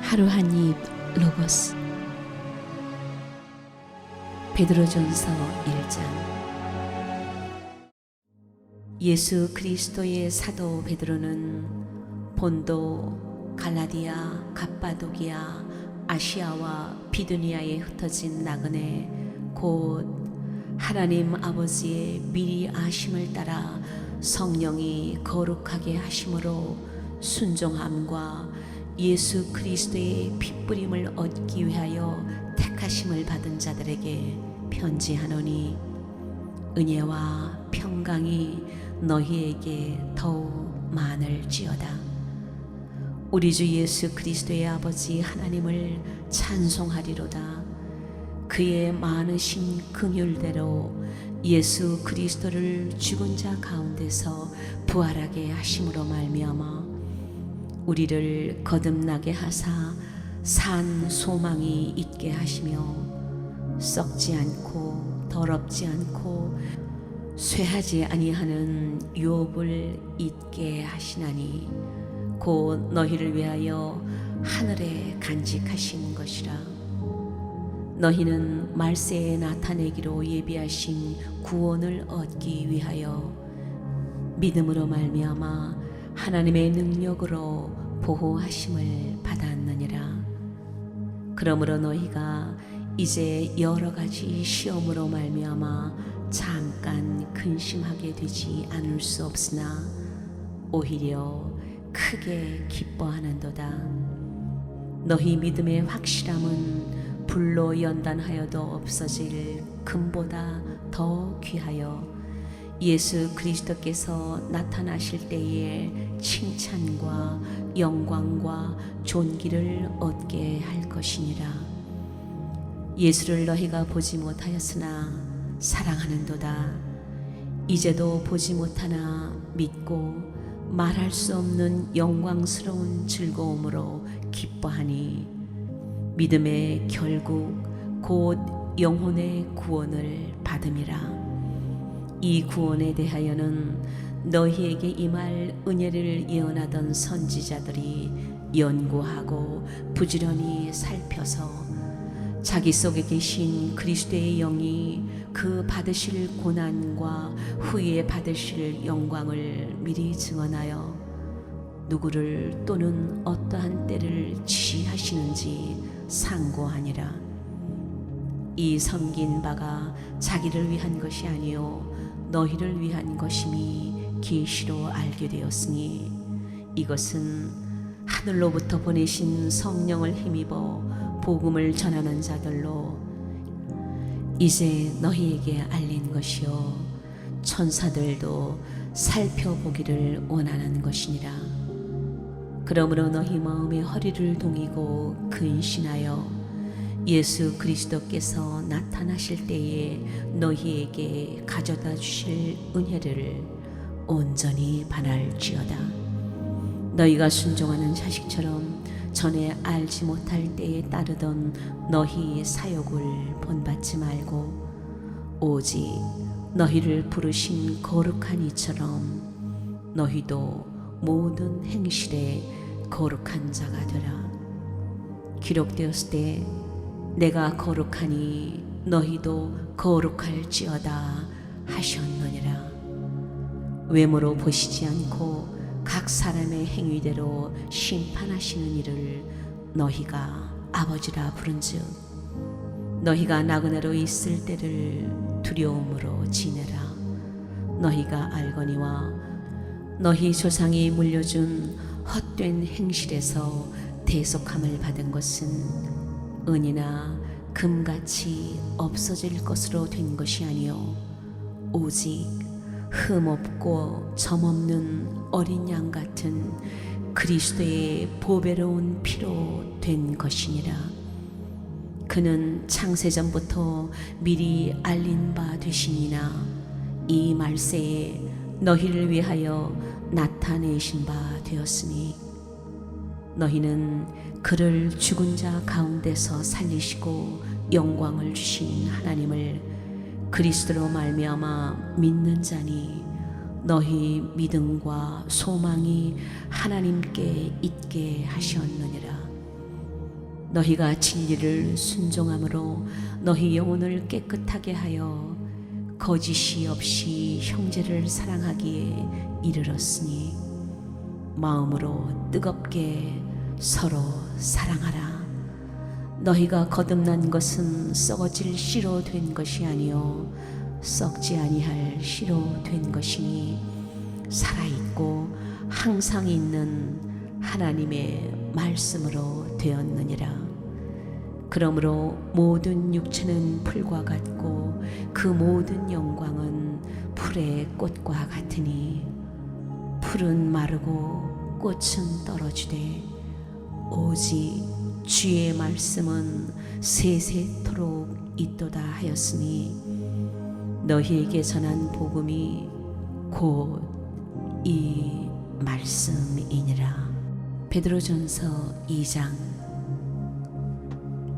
하루 한 입 로고스. 베드로전서 1장. 예수 그리스도의 사도 베드로는 본도, 갈라디아, 갑바도기아, 아시아와 비두니아에 흩어진 나그네 곧 하나님 아버지의 미리 아심을 따라 성령이 거룩하게 하심으로 순종함과 예수 그리스도의 핏부림을 얻기 위하여 택하심을 받은 자들에게 편지하노니, 은혜와 평강이 너희에게 더욱 많을지어다. 우리 주 예수 그리스도의 아버지 하나님을 찬송하리로다. 그의 많으신 긍휼대로 예수 그리스도를 죽은 자 가운데서 부활하게 하심으로 말미암아 우리를 거듭나게 하사 산 소망이 있게 하시며 썩지 않고 더럽지 않고 쇠하지 아니하는 유업을 잊게 하시나니 곧 너희를 위하여 하늘에 간직하신 것이라. 너희는 말세에 나타내기로 예비하신 구원을 얻기 위하여 믿음으로 말미암아 하나님의 능력으로 보호하심을 받았느니라. 그러므로 너희가 이제 여러 가지 시험으로 말미암아 잠깐 근심하게 되지 않을 수 없으나 오히려 크게 기뻐하는도다. 너희 믿음의 확실함은 불로 연단하여도 없어질 금보다 더 귀하여 예수 그리스도께서 나타나실 때에 칭찬과 영광과 존귀를 얻게 할 것이니라. 예수를 너희가 보지 못하였으나 사랑하는도다. 이제도 보지 못하나 믿고 말할 수 없는 영광스러운 즐거움으로 기뻐하니 믿음의 결국 곧 영혼의 구원을 받음이라. 이 구원에 대하여는 너희에게 임할 은혜를 예언하던 선지자들이 연구하고 부지런히 살펴서 자기 속에 계신 그리스도의 영이 그 받으실 고난과 후에 받으실 영광을 미리 증언하여 누구를 또는 어떠한 때를 지시하시는지 상고하니라. 이 섬긴 바가 자기를 위한 것이 아니요 너희를 위한 것임이 계시로 알게 되었으니, 이것은 하늘로부터 보내신 성령을 힘입어 복음을 전하는 자들로 이제 너희에게 알린 것이요 천사들도 살펴보기를 원하는 것이니라. 그러므로 너희 마음의 허리를 동이고 근신하여 예수 그리스도께서 나타나실 때에 너희에게 가져다 주실 은혜를 온전히 바랄지어다. 너희가 순종하는 자식처럼 전에 알지 못할 때에 따르던 너희 사욕을 본받지 말고 오직 너희를 부르신 거룩한 이처럼 너희도 모든 행실에 거룩한 자가 되라. 기록되었을 때 내가 거룩하니 너희도 거룩할지어다 하셨느니라. 외모로 보시지 않고 각 사람의 행위대로 심판하시는 이를 너희가 아버지라 부른즉 너희가 나그네로 있을 때를 두려움으로 지내라. 너희가 알거니와 너희 조상이 물려준 헛된 행실에서 대속함을 받은 것은 은이나 금같이 없어질 것으로 된 것이 아니요 오직 흠없고 점없는 어린 양 같은 그리스도의 보배로운 피로 된 것이니라. 그는 창세전부터 미리 알린 바 되시니나 이 말세에 너희를 위하여 나타내신 바 되었으니 너희는 그를 죽은 자 가운데서 살리시고 영광을 주신 하나님을 그리스도로 말미암아 믿는 자니 너희 믿음과 소망이 하나님께 있게 하셨느니라. 너희가 진리를 순종함으로 너희 영혼을 깨끗하게 하여 거짓이 없이 형제를 사랑하기에 이르렀으니 마음으로 뜨겁게 서로 사랑하라. 너희가 거듭난 것은 썩어질 씨로 된 것이 아니요 썩지 아니할 씨로 된 것이니 살아있고 항상 있는 하나님의 말씀으로 되었느니라. 그러므로 모든 육체는 풀과 같고 그 모든 영광은 풀의 꽃과 같으니 풀은 마르고 꽃은 떨어지되 오직 주의 말씀은 세세토록 있도다 하였으니 너희에게 전한 복음이 곧 이 말씀이니라. 베드로전서 2장.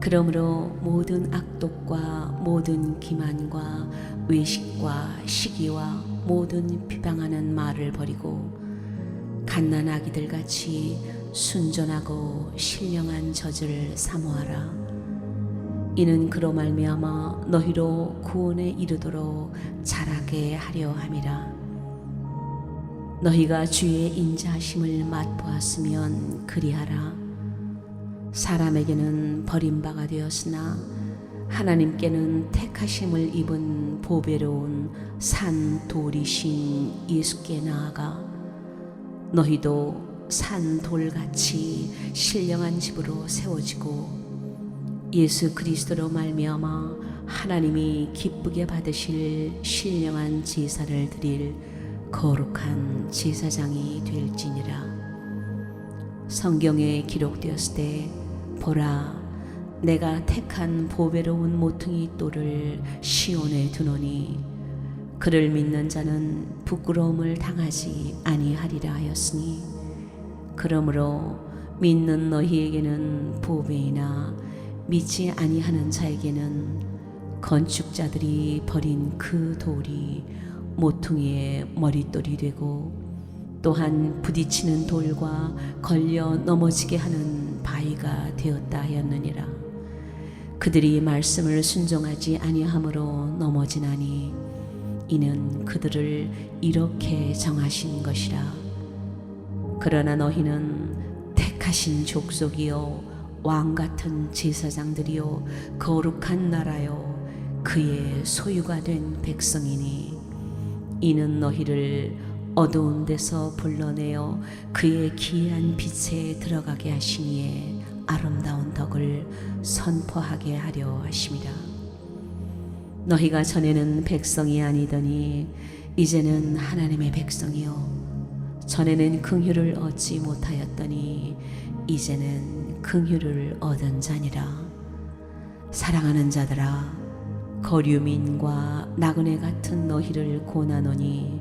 그러므로 모든 악독과 모든 기만과 외식과 시기와 모든 비방하는 말을 버리고 갓난 아기들 같이 순전하고 신령한 젖을 사모하라. 이는 그로 말미암아 너희로 구원에 이르도록 자라게 하려 함이라. 너희가 주의 인자하심을 맛보았으면 그리하라. 사람에게는 버림바가 되었으나 하나님께는 택하심을 입은 보배로운 산 돌이신 예수께 나아가 너희도 산 돌같이 신령한 집으로 세워지고 예수 그리스도로 말미암아 하나님이 기쁘게 받으실 신령한 제사를 드릴 거룩한 제사장이 될지니라. 성경에 기록되었을 때 보라 내가 택한 보배로운 모퉁이 돌을 시온에 두노니 그를 믿는 자는 부끄러움을 당하지 아니하리라 하였으니 그러므로 믿는 너희에게는 보배이나 믿지 아니하는 자에게는 건축자들이 버린 그 돌이 모퉁이의 머릿돌이 되고 또한 부딪히는 돌과 걸려 넘어지게 하는 바위가 되었다 하였느니라. 그들이 말씀을 순종하지 아니함으로 넘어지나니 이는 그들을 이렇게 정하신 것이라. 그러나 너희는 택하신 족속이요 왕 같은 제사장들이요 거룩한 나라요 그의 소유가 된 백성이니 이는 너희를 어두운 데서 불러내어 그의 기이한 빛에 들어가게 하시니에 아름다운 덕을 선포하게 하려 하심이라. 너희가 전에는 백성이 아니더니 이제는 하나님의 백성이요 전에는 긍휼을 얻지 못하였더니 이제는 긍휼을 얻은 자니라. 사랑하는 자들아 거류민과 나그네 같은 너희를 고나노니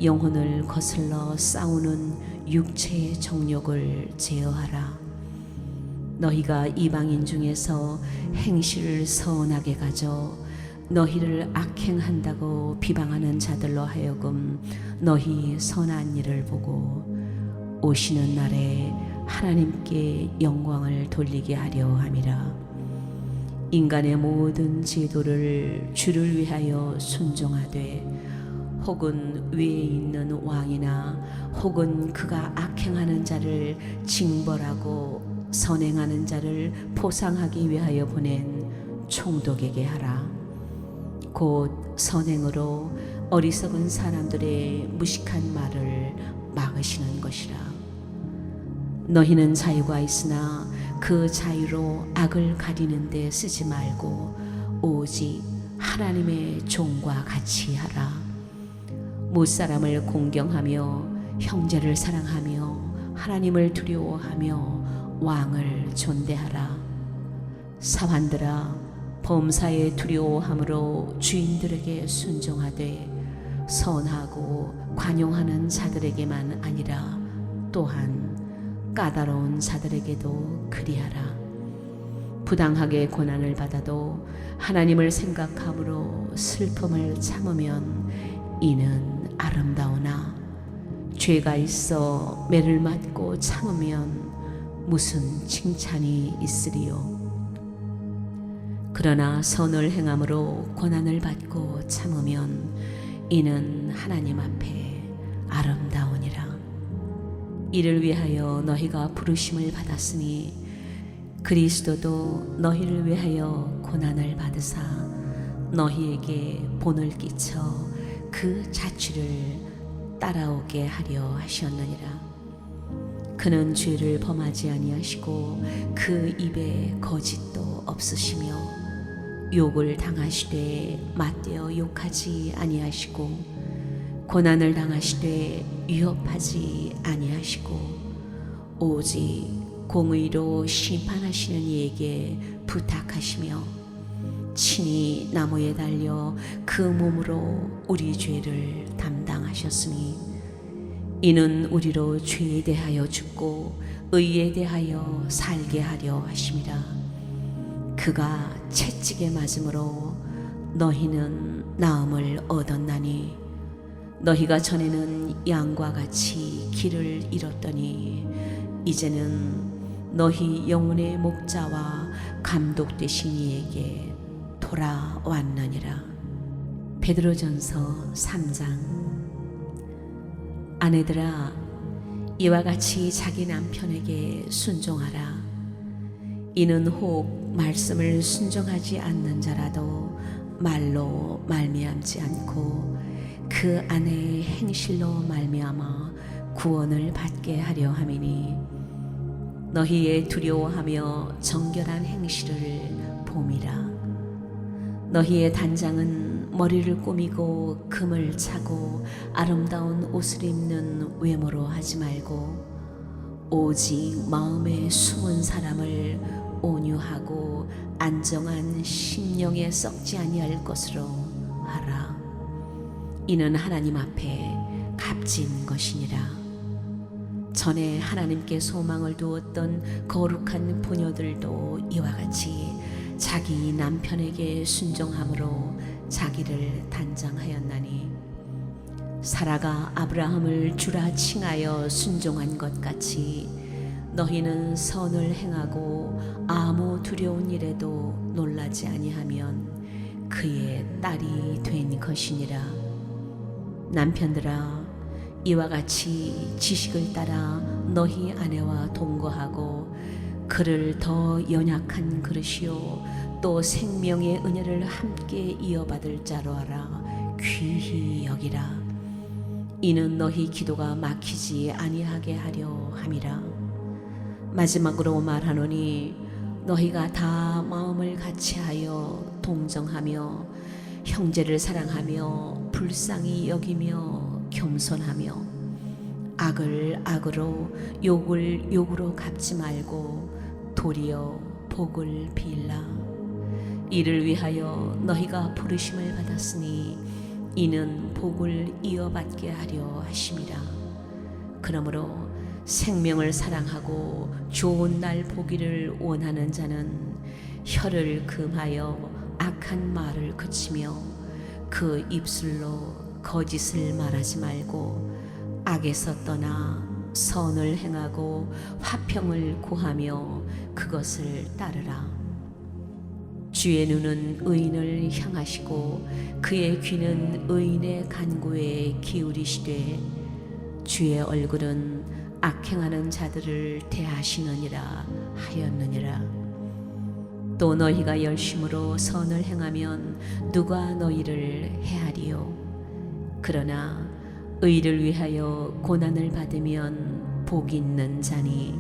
영혼을 거슬러 싸우는 육체의 정욕을 제어하라. 너희가 이방인 중에서 행실을 선하게 가져 너희를 악행한다고 비방하는 자들로 하여금 너희 선한 일을 보고 오시는 날에 하나님께 영광을 돌리게 하려 함이라. 인간의 모든 제도를 주를 위하여 순종하되 혹은 위에 있는 왕이나 혹은 그가 악행하는 자를 징벌하고 선행하는 자를 보상하기 위하여 보낸 총독에게 하라. 곧 선행으로 어리석은 사람들의 무식한 말을 막으시는 것이라. 너희는 자유가 있으나 그 자유로 악을 가리는 데 쓰지 말고 오직 하나님의 종과 같이 하라. 무사람을 공경하며 형제를 사랑하며 하나님을 두려워하며 왕을 존대하라. 사환들아 범사에 두려워함으로 주인들에게 순종하되 선하고 관용하는 자들에게만 아니라 또한 까다로운 자들에게도 그리하라. 부당하게 고난을 받아도 하나님을 생각함으로 슬픔을 참으면 이는 아름다우나 죄가 있어 매를 맞고 참으면 무슨 칭찬이 있으리요. 그러나 선을 행함으로 고난을 받고 참으면 이는 하나님 앞에 아름다우니라. 이를 위하여 너희가 부르심을 받았으니 그리스도도 너희를 위하여 고난을 받으사 너희에게 본을 끼쳐 그 자취를 따라오게 하려 하셨느니라. 그는 죄를 범하지 아니하시고 그 입에 거짓도 없으시며 욕을 당하시되 맞대어 욕하지 아니하시고 고난을 당하시되 위협하지 아니하시고 오직 공의로 심판하시는 이에게 부탁하시며 친히 나무에 달려 그 몸으로 우리 죄를 담당하셨으니 이는 우리로 죄에 대하여 죽고 의에 대하여 살게 하려 하심이라. 그가 채찍에 맞음으로 너희는 나음을 얻었나니 너희가 전에는 양과 같이 길을 잃었더니 이제는 너희 영혼의 목자와 감독 되신 이에게 돌아왔느니라. 베드로전서 3장. 아내들아, 이와 같이 자기 남편에게 순종하라. 이는 혹 말씀을 순종하지 않는 자라도 말로 말미암지 않고 그 아내의 행실로 말미암아 구원을 받게 하려 함이니 너희의 두려워하며 정결한 행실을 봄이라. 너희의 단장은 머리를 꾸미고 금을 차고 아름다운 옷을 입는 외모로 하지 말고 오직 마음에 숨은 사람을 온유하고 안정한 심령에 썩지 아니할 것으로 하라. 이는 하나님 앞에 값진 것이니라. 전에 하나님께 소망을 두었던 거룩한 부녀들도 이와 같이 자기 남편에게 순종함으로 자기를 단장하였나니 사라가 아브라함을 주라 칭하여 순종한 것 같이 너희는 선을 행하고 아무 두려운 일에도 놀라지 아니하면 그의 딸이 된 것이니라. 남편들아, 이와 같이 지식을 따라 너희 아내와 동거하고 그를 더 연약한 그릇이요 또 생명의 은혜를 함께 이어받을 자로 알아 귀히 여기라. 이는 너희 기도가 막히지 아니하게 하려 함이라. 마지막으로 말하노니 너희가 다 마음을 같이하여 동정하며 형제를 사랑하며 불쌍히 여기며 겸손하며 악을 악으로 욕을 욕으로 갚지 말고 도리어 복을 빌라. 이를 위하여 너희가 부르심을 받았으니 이는 복을 이어받게 하려 하심이라. 그러므로 생명을 사랑하고 좋은 날 보기를 원하는 자는 혀를 금하여 악한 말을 그치며 그 입술로 거짓을 말하지 말고 악에서 떠나 선을 행하고 화평을 구하며 그것을 따르라. 주의 눈은 의인을 향하시고 그의 귀는 의인의 간구에 기울이시되 주의 얼굴은 악행하는 자들을 대하시느니라 하였느니라. 또 너희가 열심으로 선을 행하면 누가 너희를 해하리요. 그러나 의를 위하여 고난을 받으면 복 있는 자니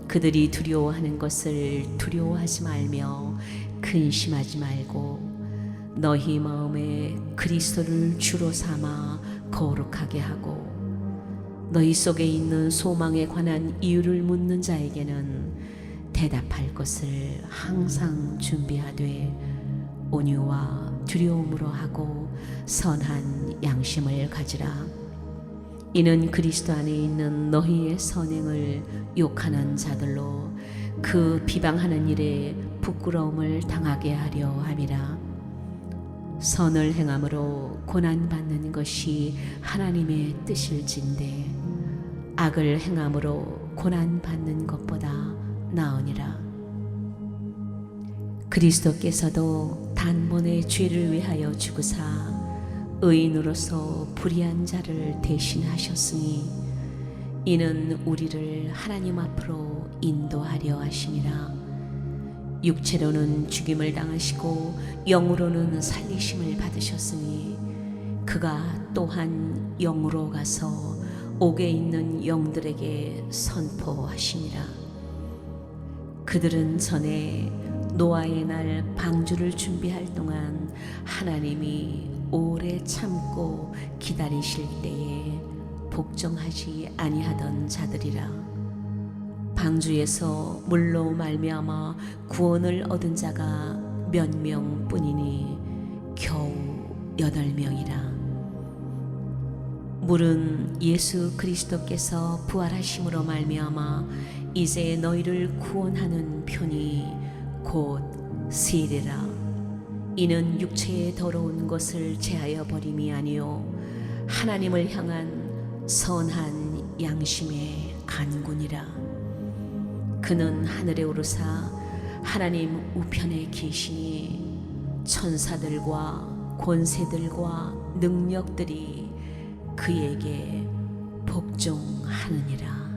그들이 두려워하는 것을 두려워하지 말며 근심하지 말고 너희 마음에 그리스도를 주로 삼아 거룩하게 하고 너희 속에 있는 소망에 관한 이유를 묻는 자에게는 대답할 것을 항상 준비하되 온유와 두려움으로 하고 선한 양심을 가지라. 이는 그리스도 안에 있는 너희의 선행을 욕하는 자들로 그 비방하는 일에 부끄러움을 당하게 하려 함이라. 선을 행함으로 고난받는 것이 하나님의 뜻일진데 악을 행함으로 고난 받는 것보다 나으니라. 그리스도께서도 단번에 죄를 위하여 죽으사 의인으로서 불의한 자를 대신하셨으니 이는 우리를 하나님 앞으로 인도하려 하심이라. 육체로는 죽임을 당하시고 영으로는 살리심을 받으셨으니 그가 또한 영으로 가서 옥에 있는 영들에게 선포하시니라. 그들은 전에 노아의 날 방주를 준비할 동안 하나님이 오래 참고 기다리실 때에 복종하지 아니하던 자들이라. 방주에서 물로 말미암아 구원을 얻은 자가 몇 명뿐이니 겨우 8명이라. 물은 예수 그리스도께서 부활하심으로 말미암아 이제 너희를 구원하는 편이 곧 세례라. 이는 육체의 더러운 것을 제하여 버림이 아니요 하나님을 향한 선한 양심의 간군이라. 그는 하늘에 오르사 하나님 우편에 계시니 천사들과 권세들과 능력들이 그에게 복종하느니라.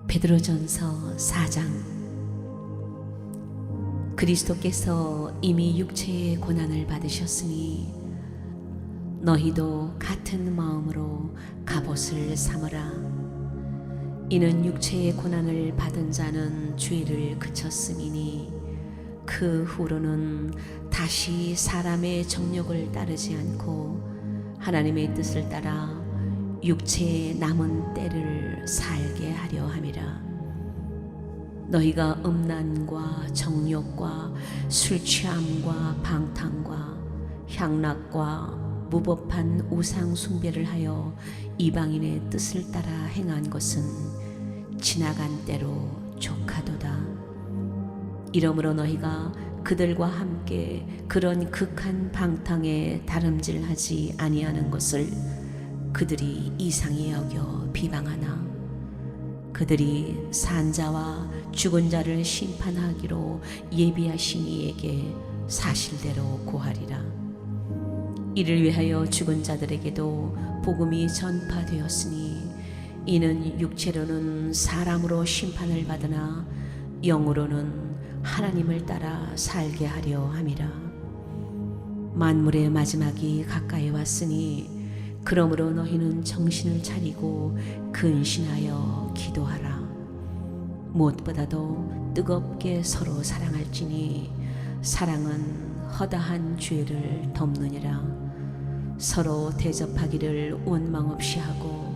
베드로전서 4장. 그리스도께서 이미 육체의 고난을 받으셨으니 너희도 같은 마음으로 갑옷을 삼으라. 이는 육체의 고난을 받은 자는 죄를 그쳤음이니 그 후로는 다시 사람의 정욕을 따르지 않고 하나님의 뜻을 따라 육체의 남은 때를 살게 하려 함이라. 너희가 음란과 정욕과 술 취함과 방탕과 향락과 무법한 우상 숭배를 하여 이방인의 뜻을 따라 행한 것은 지나간 때로 족하도다. 이러므로 너희가 그들과 함께 그런 극한 방탕에 다름질하지 아니하는 것을 그들이 이상히 여겨 비방하나 그들이 산자와 죽은 자를 심판하기로 예비하신 이에게 사실대로 고하리라. 이를 위하여 죽은 자들에게도 복음이 전파되었으니 이는 육체로는 사람으로 심판을 받으나 영으로는 하나님을 따라 살게 하려 함이라. 만물의 마지막이 가까이 왔으니 그러므로 너희는 정신을 차리고 근신하여 기도하라. 무엇보다도 뜨겁게 서로 사랑할지니 사랑은 허다한 죄를 덮느니라. 서로 대접하기를 원망 없이 하고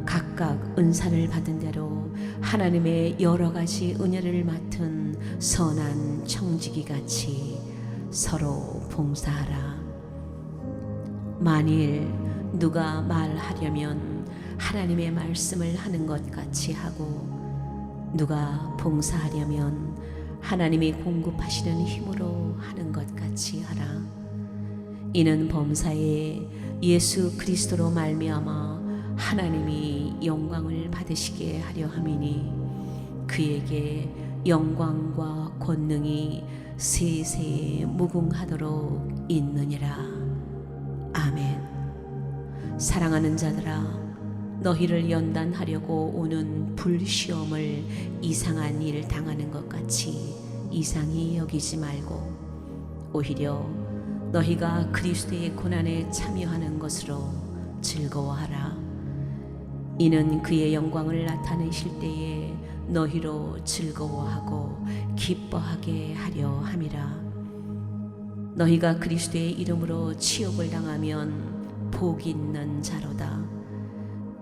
각각 은사를 받은 대로 하나님의 여러 가지 은혜를 맡은 선한 청지기 같이 서로 봉사하라. 만일 누가 말하려면 하나님의 말씀을 하는 것 같이 하고 누가 봉사하려면 하나님이 공급하시는 힘으로 하는 것 같이 하라. 이는 범사에 예수 그리스도로 말미암아 하나님이 영광을 받으시게 하려 함이니 그에게 영광과 권능이 세세에 무궁하도록 있느니라. 아멘. 사랑하는 자들아, 너희를 연단하려고 오는 불시험을 이상한 일 당하는 것 같이 이상히 여기지 말고 오히려 너희가 그리스도의 고난에 참여하는 것으로 즐거워하라. 이는 그의 영광을 나타내실 때에 너희로 즐거워하고 기뻐하게 하려 함이라. 너희가 그리스도의 이름으로 치욕을 당하면 복 있는 자로다.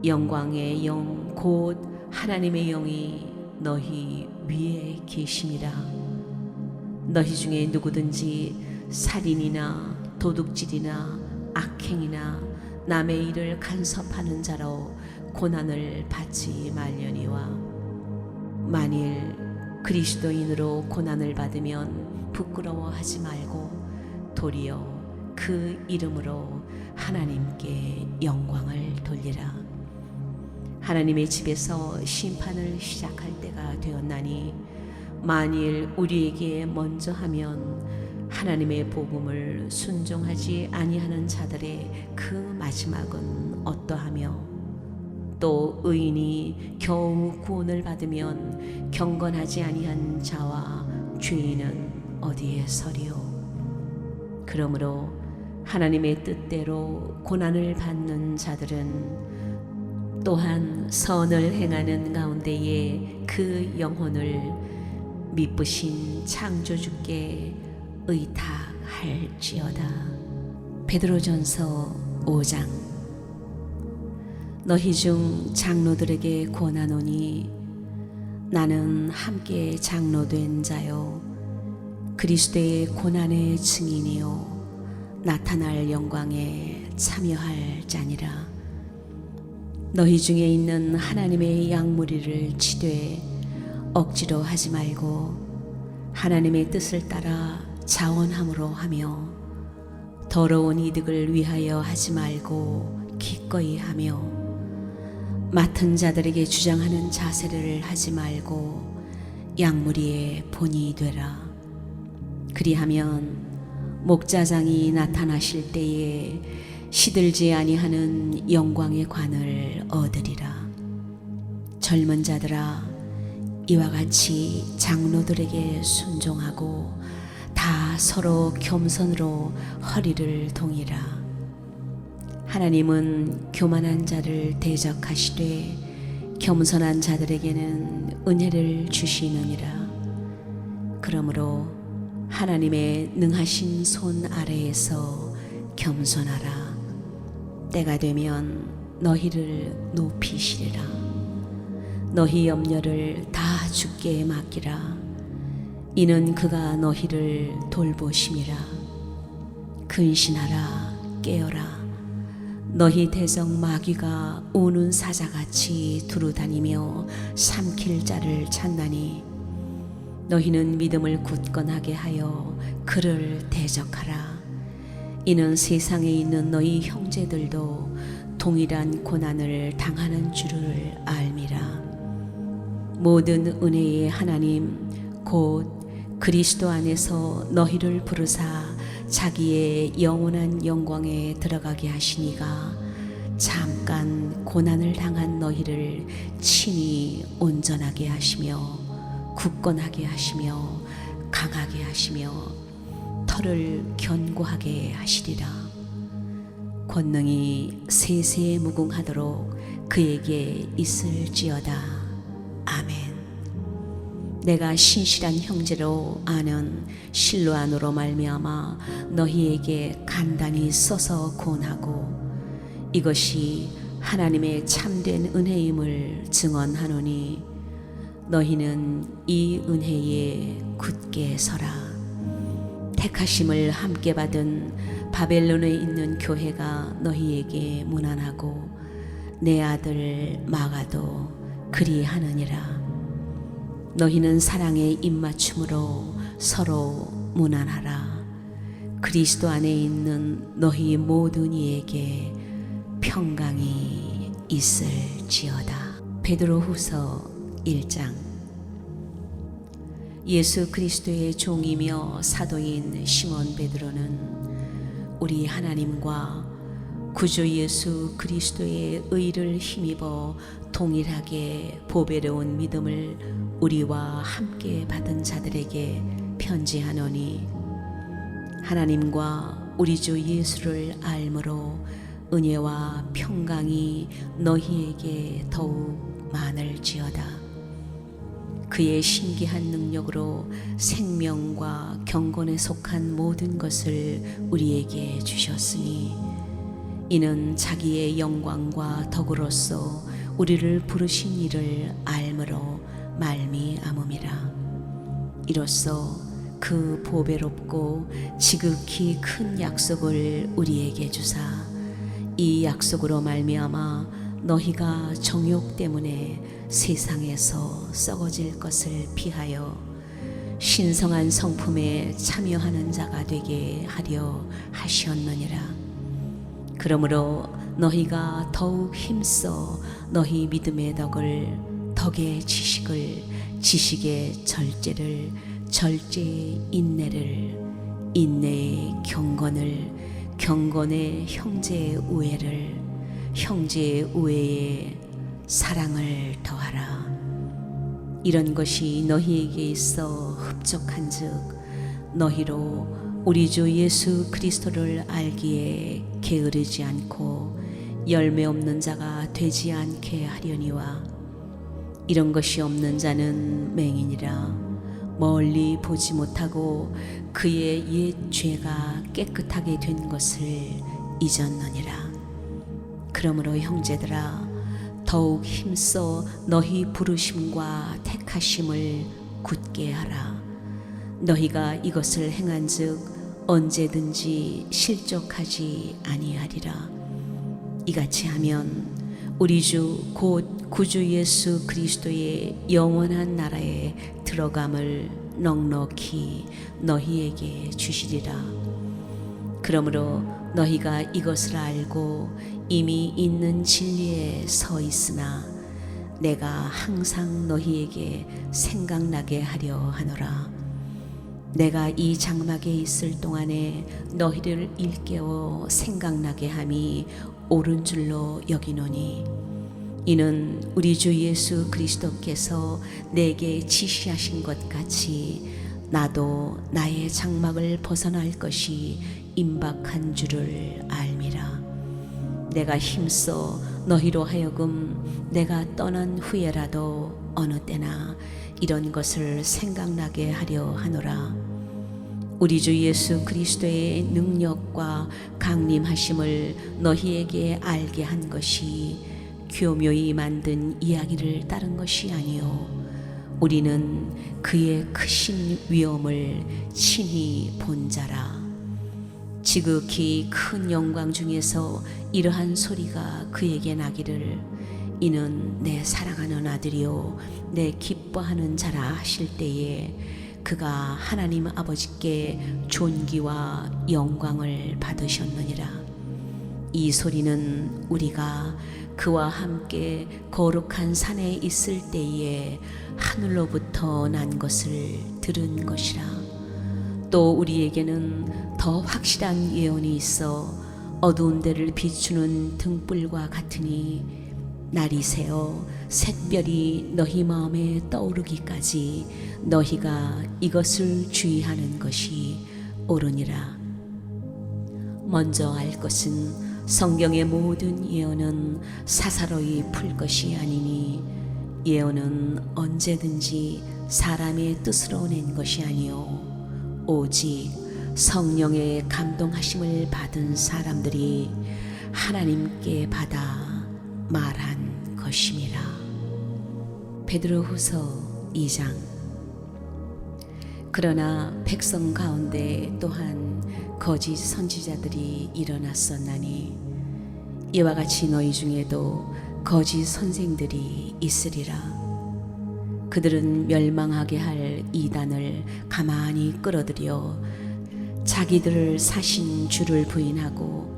영광의 영 곧 하나님의 영이 너희 위에 계심이라. 너희 중에 누구든지 살인이나 도둑질이나 악행이나 남의 일을 간섭하는 자로 고난을 받지 말려니와 만일 그리스도인으로 고난을 받으면 부끄러워하지 말고 도리어 그 이름으로 하나님께 영광을 돌리라. 하나님의 집에서 심판을 시작할 때가 되었나니 만일 우리에게 먼저 하면 하나님의 복음을 순종하지 아니하는 자들의 그 마지막은 어떠하며 또 의인이 겨우 구원을 받으면 경건하지 아니한 자와 죄인은 어디에 서리요. 그러므로 하나님의 뜻대로 고난을 받는 자들은 또한 선을 행하는 가운데에 그 영혼을 미쁘신 창조주께 의탁할지어다. 베드로전서 5장. 너희 중 장로들에게 권하노니 나는 함께 장로된 자요 그리스도의 고난의 증인이요 나타날 영광에 참여할 자니라. 너희 중에 있는 하나님의 양무리를 치되 억지로 하지 말고 하나님의 뜻을 따라 자원함으로 하며 더러운 이득을 위하여 하지 말고 기꺼이 하며 맡은 자들에게 주장하는 자세를 하지 말고 양무리의 본이 되라. 그리하면 목자장이 나타나실 때에 시들지 아니하는 영광의 관을 얻으리라. 젊은 자들아 이와 같이 장로들에게 순종하고 다 서로 겸손으로 허리를 동이라. 하나님은 교만한 자를 대적하시되 겸손한 자들에게는 은혜를 주시느니라. 그러므로 하나님의 능하신 손 아래에서 겸손하라. 때가 되면 너희를 높이시리라. 너희 염려를 다 주께 맡기라. 이는 그가 너희를 돌보심이라. 근신하라 깨어라. 너희 대적 마귀가 우는 사자같이 두루다니며 삼킬 자를 찾나니 너희는 믿음을 굳건하게 하여 그를 대적하라. 이는 세상에 있는 너희 형제들도 동일한 고난을 당하는 줄을 알미라. 모든 은혜의 하나님 곧 그리스도 안에서 너희를 부르사 자기의 영원한 영광에 들어가게 하시니가 잠깐 고난을 당한 너희를 친히 온전하게 하시며 굳건하게 하시며 강하게 하시며 털을 견고하게 하시리라. 권능이 세세에 무궁하도록 그에게 있을지어다. 아멘. 내가 신실한 형제로 아는 실로안으로 말미암아 너희에게 간단히 써서 권하고 이것이 하나님의 참된 은혜임을 증언하노니 너희는 이 은혜에 굳게 서라. 택하심을 함께 받은 바벨론에 있는 교회가 너희에게 문안하고 내 아들 마가도 그리하느니라. 너희는 사랑의 입맞춤으로 서로 문안하라. 그리스도 안에 있는 너희 모든 이에게 평강이 있을지어다. 베드로후서 1장. 예수 그리스도의 종이며 사도인 시몬 베드로는 우리 하나님과 구주 예수 그리스도의 의를 힘입어 동일하게 보배로운 믿음을 우리와 함께 받은 자들에게 편지하노니 하나님과 우리 주 예수를 알므로 은혜와 평강이 너희에게 더욱 많을지어다. 그의 신기한 능력으로 생명과 경건에 속한 모든 것을 우리에게 주셨으니 이는 자기의 영광과 덕으로서 우리를 부르신 이를 알므로 말미암음이라. 이로써 그 보배롭고 지극히 큰 약속을 우리에게 주사 이 약속으로 말미암아 너희가 정욕 때문에 세상에서 썩어질 것을 피하여 신성한 성품에 참여하는 자가 되게 하려 하셨느니라. 그러므로 너희가 더욱 힘써 너희 믿음의 덕의 지식을, 지식의 절제를, 절제의 인내를, 인내의 경건을, 경건의 형제의 우애를, 형제의 우애에 사랑을 더하라. 이런 것이 너희에게 있어 흡족한즉 너희로 우리 주 예수 그리스도를 알기에 게으르지 않고 열매 없는 자가 되지 않게 하려니와, 이런 것이 없는 자는 맹인이라 멀리 보지 못하고 그의 옛 죄가 깨끗하게 된 것을 잊었느니라. 그러므로 형제들아, 더욱 힘써 너희 부르심과 택하심을 굳게 하라. 너희가 이것을 행한즉 언제든지 실족하지 아니하리라. 이같이 하면 우리 주 곧 구주 예수 그리스도의 영원한 나라에 들어감을 넉넉히 너희에게 주시리라. 그러므로 너희가 이것을 알고 이미 있는 진리에 서 있으나 내가 항상 너희에게 생각나게 하려 하노라. 내가 이 장막에 있을 동안에 너희를 일깨워 생각나게 함이 옳은 줄로 여기노니, 이는 우리 주 예수 그리스도께서 내게 지시하신 것 같이 나도 나의 장막을 벗어날 것이 임박한 줄을 알미라. 내가 힘써 너희로 하여금 내가 떠난 후에라도 어느 때나 이런 것을 생각나게 하려 하노라. 우리 주 예수 그리스도의 능력과 강림하심을 너희에게 알게 한 것이 교묘히 만든 이야기를 따른 것이 아니요, 우리는 그의 크신 위엄을 친히 본 자라. 지극히 큰 영광 중에서 이러한 소리가 그에게 나기를, 이는 내 사랑하는 아들이요 내 기뻐하는 자라 하실 때에 그가 하나님 아버지께 존귀와 영광을 받으셨느니라. 이 소리는 우리가 그와 함께 거룩한 산에 있을 때에 하늘로부터 난 것을 들은 것이라. 또 우리에게는 더 확실한 예언이 있어 어두운 데를 비추는 등불과 같으니, 날이 새어 샛별이 너희 마음에 떠오르기까지 너희가 이것을 주의하는 것이 옳으니라. 먼저 알 것은 성경의 모든 예언은 사사로이 풀 것이 아니니, 예언은 언제든지 사람의 뜻으로 낸 것이 아니요 오직 성령의 감동하심을 받은 사람들이 하나님께 받아 말한 것임이라. 베드로후서 2장. 그러나 백성 가운데 또한 거짓 선지자들이 일어났었나니, 이와 같이 너희 중에도 거짓 선생들이 있으리라. 그들은 멸망하게 할 이단을 가만히 끌어들여 자기들을 사신 주를 부인하고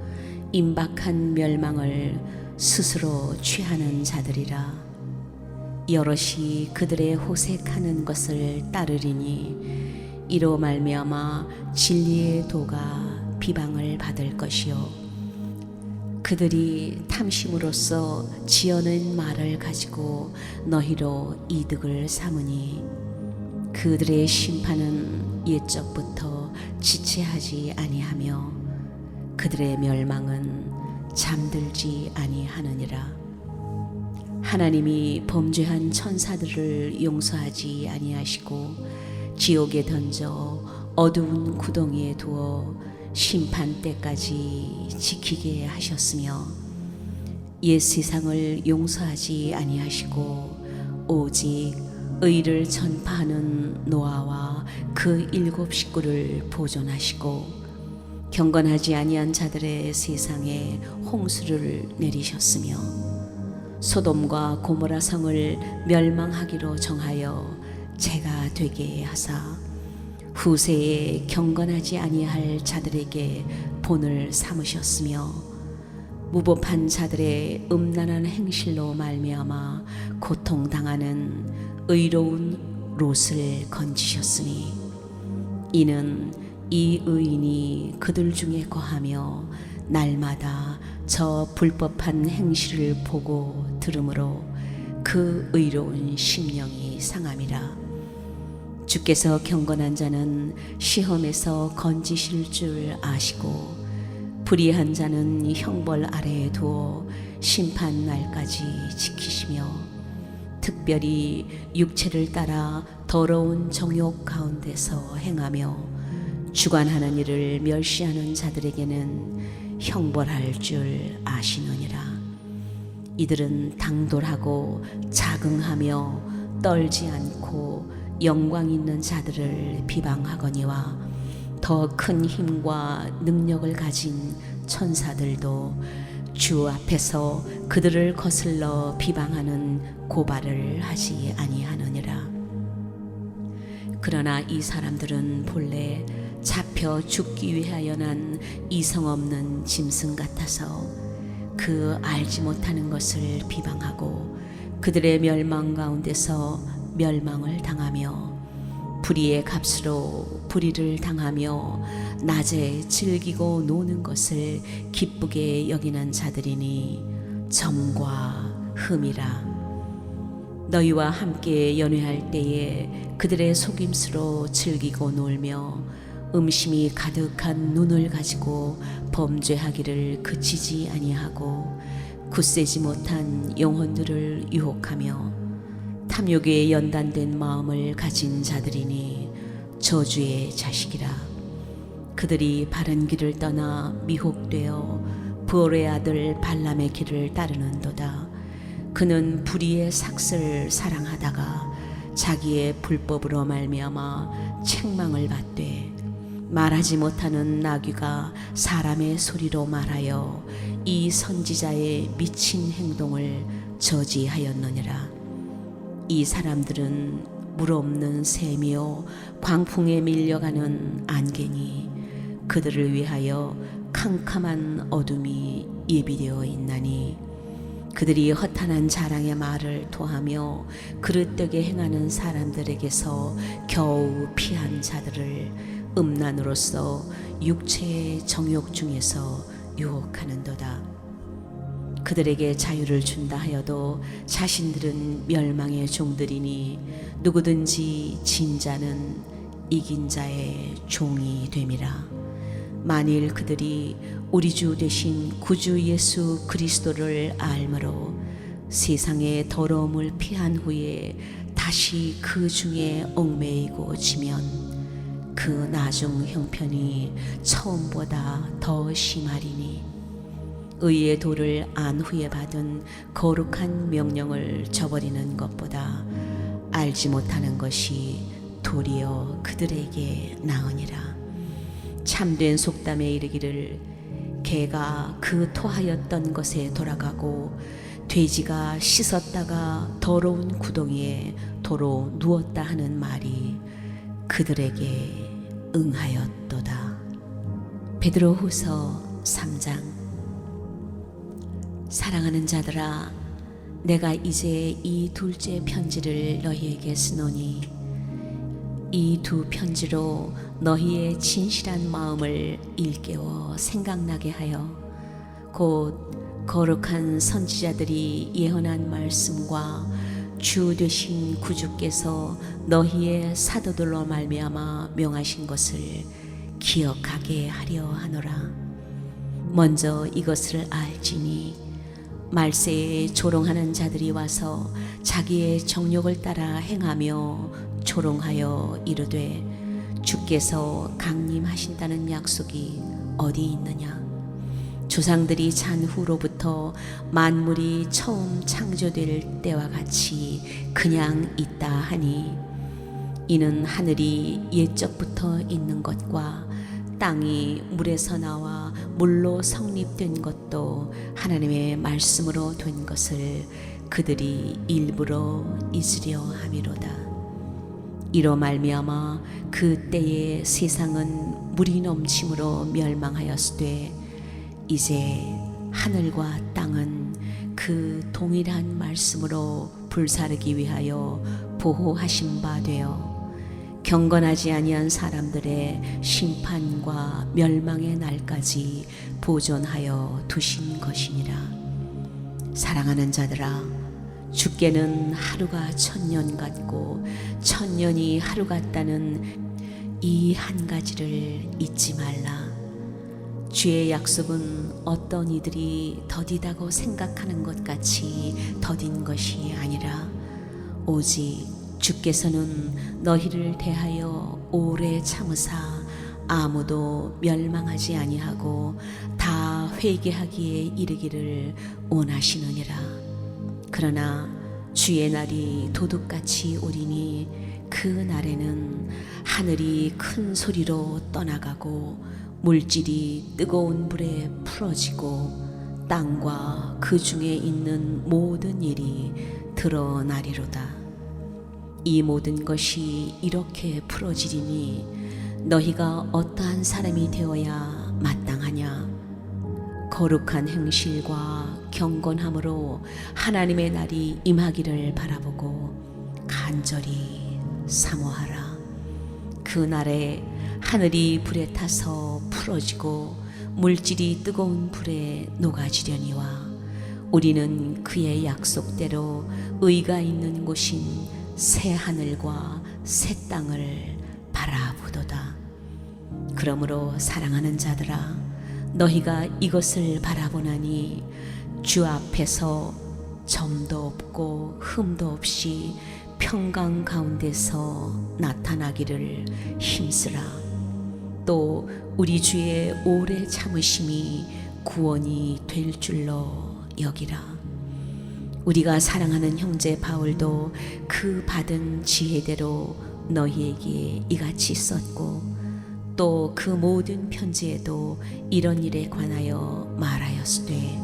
임박한 멸망을 스스로 취하는 자들이라. 여럿이 그들의 호색하는 것을 따르리니 이로 말미암아 진리의 도가 비방을 받을 것이요, 그들이 탐심으로써 지어낸 말을 가지고 너희로 이득을 삼으니 그들의 심판은 옛적부터 지체하지 아니하며 그들의 멸망은 잠들지 아니하느니라. 하나님이 범죄한 천사들을 용서하지 아니하시고 지옥에 던져 어두운 구덩이에 두어 심판 때까지 지키게 하셨으며, 옛 세상을 용서하지 아니하시고 오직 의를 전파하는 노아와 그 7 식구를 보존하시고 경건하지 아니한 자들의 세상에 홍수를 내리셨으며, 소돔과 고모라 성을 멸망하기로 정하여 재가 되게 하사 후세에 경건하지 아니할 자들에게 본을 삼으셨으며, 무법한 자들의 음란한 행실로 말미암아 고통당하는 의로운 롯을 건지셨으니 이는 이 의인이 그들 중에 거하며 날마다 저 불법한 행실을 보고 들으므로 그 의로운 심령이 상함이라. 주께서 경건한 자는 시험에서 건지실 줄 아시고 불의한 자는 형벌 아래에 두어 심판 날까지 지키시며 특별히 육체를 따라 더러운 정욕 가운데서 행하며 주관하는 일을 멸시하는 자들에게는 형벌할 줄 아시느니라. 이들은 당돌하고 자긍하며 떨지 않고 영광 있는 자들을 비방하거니와 더 큰 힘과 능력을 가진 천사들도 주 앞에서 그들을 거슬러 비방하는 고발을 하지 아니하느니라. 그러나 이 사람들은 본래 잡혀 죽기 위하여 난 이성 없는 짐승 같아서 그 알지 못하는 것을 비방하고 그들의 멸망 가운데서 멸망을 당하며 불의의 값으로 불의를 당하며 낮에 즐기고 노는 것을 기쁘게 여기는 자들이니 점과 흠이라. 너희와 함께 연회할 때에 그들의 속임수로 즐기고 놀며 음심이 가득한 눈을 가지고 범죄하기를 그치지 아니하고 굳세지 못한 영혼들을 유혹하며 탐욕에 연단된 마음을 가진 자들이니 저주의 자식이라. 그들이 바른 길을 떠나 미혹되어 부올의 아들 발람의 길을 따르는도다. 그는 불의의 삭슬을 사랑하다가 자기의 불법으로 말미암아 책망을 받되 말하지 못하는 나귀가 사람의 소리로 말하여 이 선지자의 미친 행동을 저지하였느니라. 이 사람들은 물 없는 샘이요 광풍에 밀려가는 안개니 그들을 위하여 캄캄한 어둠이 예비되어 있나니 그들이 허탄한 자랑의 말을 토하며 그릇되게 행하는 사람들에게서 겨우 피한 자들을 음란으로서 육체의 정욕 중에서 유혹하는도다. 그들에게 자유를 준다 하여도 자신들은 멸망의 종들이니 누구든지 진 자는 이긴 자의 종이 됨이라. 만일 그들이 우리 주 되신 구주 예수 그리스도를 알므로 세상의 더러움을 피한 후에 다시 그 중에 얽매이고 지면 그 나중 형편이 처음보다 더 심하리니 의의 도를 안 후에 받은 거룩한 명령을 저버리는 것보다 알지 못하는 것이 도리어 그들에게 나으니라. 참된 속담에 이르기를 개가 그 토하였던 것에 돌아가고 돼지가 씻었다가 더러운 구덩이에 도로 누웠다 하는 말이 그들에게 응하였도다. 베드로후서 3장. 사랑하는 자들아, 내가 이제 이 둘째 편지를 너희에게 쓰노니 이 두 편지로 너희의 진실한 마음을 일깨워 생각나게 하여 곧 거룩한 선지자들이 예언한 말씀과 주 되신 구주께서 너희의 사도들로 말미암아 명하신 것을 기억하게 하려 하노라. 먼저 이것을 알지니 말세에 조롱하는 자들이 와서 자기의 정욕을 따라 행하며 조롱하여 이르되 주께서 강림하신다는 약속이 어디 있느냐. 조상들이 잔 후로부터 만물이 처음 창조될 때와 같이 그냥 있다 하니 이는 하늘이 옛적부터 있는 것과 땅이 물에서 나와 물로 성립된 것도 하나님의 말씀으로 된 것을 그들이 일부러 잊으려 함이로다. 이로 말미암아 그 때에 세상은 물이 넘침으로 멸망하였으되 이제 하늘과 땅은 그 동일한 말씀으로 불사르기 위하여 보호하신 바 되어 경건하지 아니한 사람들의 심판과 멸망의 날까지 보존하여 두신 것이니라. 사랑하는 자들아, 주께는 하루가 1000년 같고 1000년이 하루 같다는 이 한 가지를 잊지 말라. 주의 약속은 어떤 이들이 더디다고 생각하는 것 같이 더딘 것이 아니라 오직 주께서는 너희를 대하여 오래 참으사 아무도 멸망하지 아니하고 다 회개하기에 이르기를 원하시느니라. 그러나 주의 날이 도둑같이 오리니 그 날에는 하늘이 큰 소리로 떠나가고 물질이 뜨거운 불에 풀어지고 땅과 그 중에 있는 모든 일이 드러나리로다. 이 모든 것이 이렇게 풀어지리니 너희가 어떠한 사람이 되어야 마땅하냐? 거룩한 행실과 경건함으로 하나님의 날이 임하기를 바라보고 간절히 사모하라. 그 날에 하늘이 불에 타서 풀어지고 물질이 뜨거운 불에 녹아지려니와 우리는 그의 약속대로 의가 있는 곳인 새 하늘과 새 땅을 바라보도다. 그러므로 사랑하는 자들아, 너희가 이것을 바라보나니 주 앞에서 점도 없고 흠도 없이 평강 가운데서 나타나기를 힘쓰라. 또 우리 주의 오래 참으심이 구원이 될 줄로 여기라. 우리가 사랑하는 형제 바울도 그 받은 지혜대로 너희에게 이같이 썼고 또 그 모든 편지에도 이런 일에 관하여 말하였으되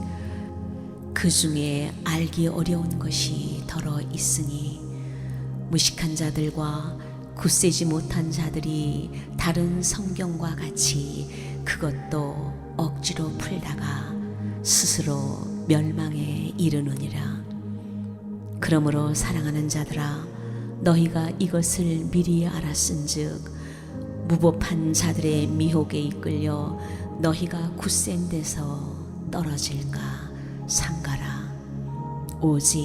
그 중에 알기 어려운 것이 더러 있으니 무식한 자들과 굳세지 못한 자들이 다른 성경과 같이 그것도 억지로 풀다가 스스로 멸망에 이르느니라. 그러므로 사랑하는 자들아, 너희가 이것을 미리 알았은즉 무법한 자들의 미혹에 이끌려 너희가 굳센 데서 떨어질까 삼가라. 오직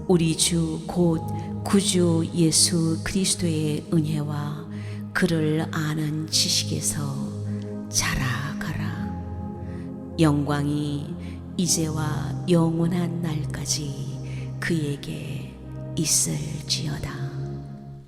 우리 주 곧 구주 예수 그리스도의 은혜와 그를 아는 지식에서 자라가라. 영광이 이제와 영원한 날까지 그에게 있을지어다.